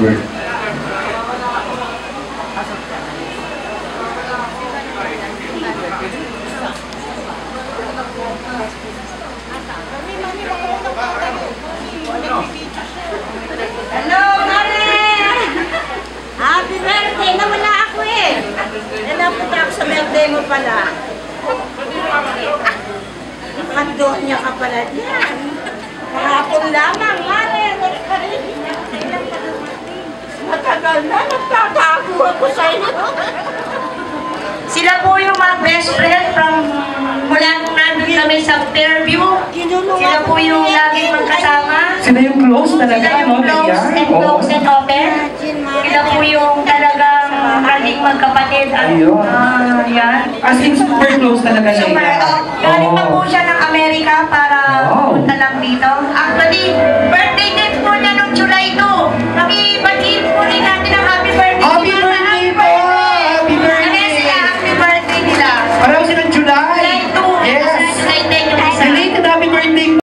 birthday. Hello, Mare! Happy birthday! Nawala ako eh! Napunta ako sa birthday mo pala. Nakandon niya ka pala dyan. Kahapon lamang, Mare! Matagal na, nagtatago ako sa inyo. Sila po yung mga best friend from mula nung nandun kami sa Fairview. Sila po yung laging magkasama. Sila yung close talaga, Sila yung close and close and open. Sila po yung talagang laging magkapatid. Ayun. Yan. As in, super close talaga Super. siya. Galing pa po siya ng Amerika para punta lang dito. Actually, birthday din